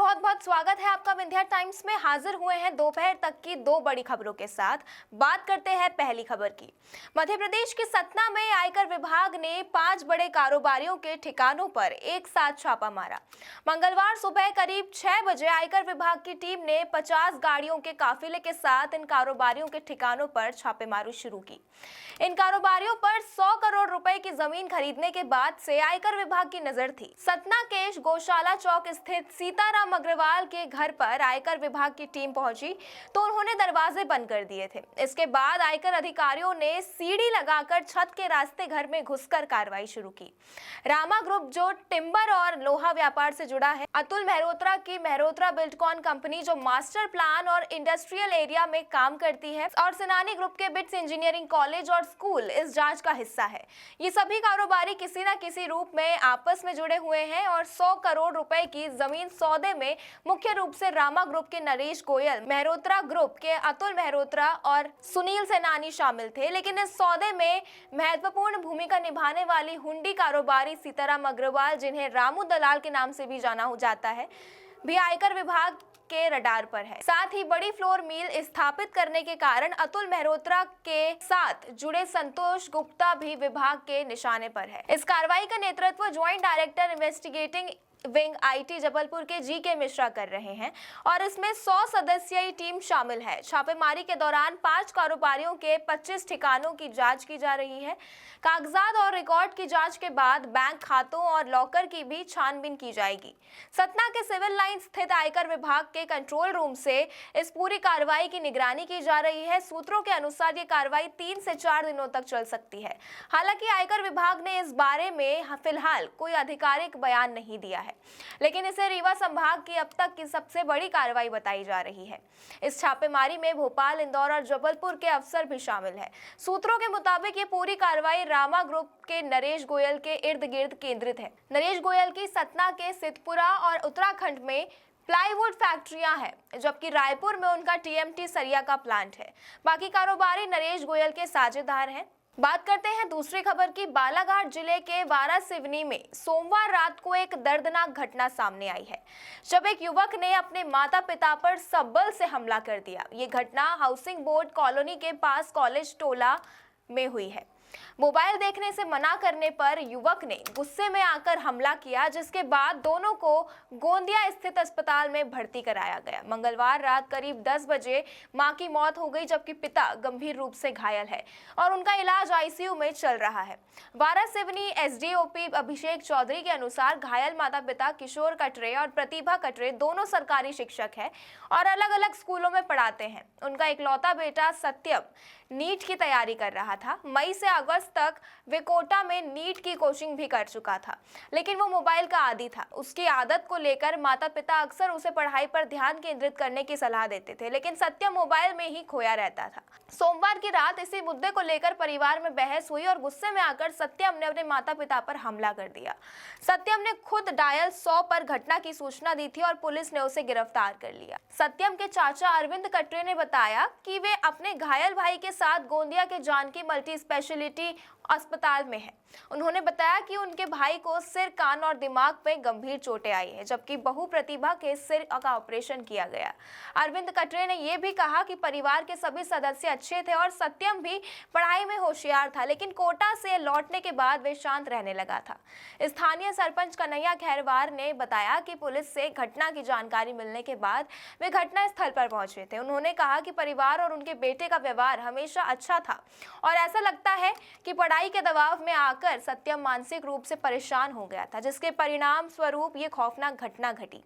बहुत बहुत स्वागत है आपका विंध्या टाइम्स में। हाजिर हुए हैं दोपहर तक की दो बड़ी खबरों के साथ। बात करते हैं पहली खबर की। मध्य प्रदेश के सतना में आयकर विभाग ने 5 बड़े कारोबारियों के ठिकानों पर एक साथ छापा मारा। मंगलवार सुबह करीब 6 बजे आयकर विभाग की टीम ने 50 गाड़ियों के काफिले के साथ इन कारोबारियों के ठिकानों पर छापेमारी शुरू की। इन कारोबारियों पर 100 करोड़ रुपए की जमीन खरीदने के बाद से आयकर विभाग की नजर थी। सतना के गौशाला चौक स्थित सीताराम अग्रवाल के घर पर आयकर विभाग की टीम पहुंची तो उन्होंने दरवाजे बंद कर दिए थे। इसके बाद आयकर अधिकारियों ने सीढ़ी लगाकर छत के रास्ते घर में घुसकर कार्रवाई शुरू की। रामा ग्रुप जो टिम्बर और लोहा व्यापार से जुड़ा है, अतुल मेहरोत्रा की मेहरोत्रा बिल्डकॉन कंपनी जो मास्टर प्लान और इंडस्ट्रियल एरिया में काम करती है, और सेनानी ग्रुप के बिट्स इंजीनियरिंग कॉलेज और स्कूल इस जांच का हिस्सा है। ये सभी कारोबारी किसी न किसी रूप में आपस में जुड़े हुए हैं और 100 करोड़ रुपए की जमीन सौदे में मुख्य रूप से रामा ग्रुप के नरेश गोयल, मेहरोत्रा ग्रुप के अतुल मेहरोत्रा और सुनील सेनानी शामिल थे। लेकिन इस सौदे में महत्वपूर्ण भूमिका निभाने वाली हुंडी कारोबारी सीताराम अग्रवाल, जिन्हें रामू दलाल के नाम से भी जाना जाता है, भी आयकर विभाग के रडार पर है। साथ ही बड़ी फ्लोर मिल स्थापित करने के कारण अतुल मेहरोत्रा के साथ जुड़े संतोष गुप्ता भी विभाग के निशाने पर है। इस कार्रवाई का नेतृत्व joint director investigating wing IT Jabalpur के जी.के. मिश्रा कर रहे हैं और इसमें 100 सदस्यीय टीम शामिल है। छापेमारी के दौरान 5 कारोबारियों के 25 ठिकानों की जांच की जा रही है। कागजात और रिकॉर्ड की जांच के बाद बैंक खातों और लॉकर की भी छानबीन की जाएगी। सतना के सिविल लाइन स्थित आयकर विभाग के कंट्रोल रूम से इस पूरी कार्रवाई की निगरानी की जा रही है। सूत्रों के अनुसार ये कार्रवाई 3 से 4 दिनों तक चल सकती है। हालांकि आयकर विभाग ने इस बारे में फिलहाल कोई आधिकारिक बयान नहीं दिया है, लेकिन इसे रीवा संभाग की अब तक की सबसे बड़ी कार्रवाई बताई जा रही है। इस छापेमारी में भोपाल, इंदौर और जबलपुर के अफसर भी शामिल हैं। सूत्रों के मुताबिक ये पूरी कार्रवाई रामा ग्रुप के नरेश गोयल के इर्द गिर्द केंद्रित है। नरेश गोयल की सतना के सिद्धपुरा और उत्तराखंड में प्लाईवुड फैक्ट्रियां हैं, जबकि रायपुर में उनका टीएमटी सरिया का प्लांट है। बाकी कारोबारी नरेश गोयल के साझेदार हैं। बात करते हैं दूसरी खबर की। बालाघाट जिले के वारासिवनी में सोमवार रात को एक दर्दनाक घटना सामने आई है, जब एक युवक ने अपने माता पिता पर सबल से हमला कर दिया। ये घटना हाउसिंग बोर्ड कॉलोनी के पास कॉलेज टोला में हुई है। मोबाइल देखने से मना करने पर युवक ने गुस्से में आकर हमला किया, जिसके बाद दोनों को गोंदिया स्थित अस्पताल में भर्ती कराया गया। मंगलवार रात करीब 10 बजे मां की मौत हो गई, जबकि पिता गंभीर रूप से घायल है और उनका इलाज आईसीयू में चल रहा है। वारासिवनी एसडीओपी अभिषेक चौधरी के अनुसार घायल माता पिता किशोर कटरे और प्रतिभा कटरे दोनों सरकारी शिक्षक हैं और अलग अलग स्कूलों में पढ़ाते हैं। उनका इकलौता बेटा सत्यम नीट की तैयारी कर रहा था। मई से अगस्त तक वे कोटा में नीट की कोचिंग भी कर चुका था, लेकिन वो मोबाइल का आदी था। उसकी आदत को लेकर माता पिता अक्सर उसे पढ़ाई पर ध्यान केंद्रित करने की सलाह देते थे, लेकिन सत्यम मोबाइल में ही खोया रहता था। सोमवार की रात इसी मुद्दे को लेकर परिवार में बहस हुई और गुस्से में आकर सत्यम ने अपने माता पिता पर हमला कर दिया। सत्यम ने खुद डायल 100 पर घटना की सूचना दी थी और पुलिस ने उसे गिरफ्तार कर लिया। सत्यम के चाचा अरविंद कटरे ने बताया कि वे अपने घायल भाई के साथ गोंदिया के जानकी मल्टी स्पेशलिटी अस्पताल में है। उन्होंने बताया कि उनके भाई को सिर, कान और दिमाग में गंभीर चोटें आई है, जबकि बहू प्रतिभा के सिर का ऑपरेशन किया गया। अरविंद कटरे ने यह भी कहा कि परिवार के सभी सदस्य अच्छे थे और सत्यम भी पढ़ाई में होशियार था, लेकिन कोटा से लौटने के बाद वे शांत रहने लगा था। स्थानीय सरपंच कन्हैया खैरवार ने बताया कि पुलिस से घटना की जानकारी मिलने के बाद वे घटना स्थल पर पहुंचे थे। उन्होंने कहा कि परिवार और उनके बेटे का व्यवहार हमेशा अच्छा था और ऐसा लगता है कि पढ़ाई के दबाव में आकर सत्यम मानसिक रूप से परेशान हो गया था, जिसके परिणाम स्वरूप ये खौफनाक घटना घटी।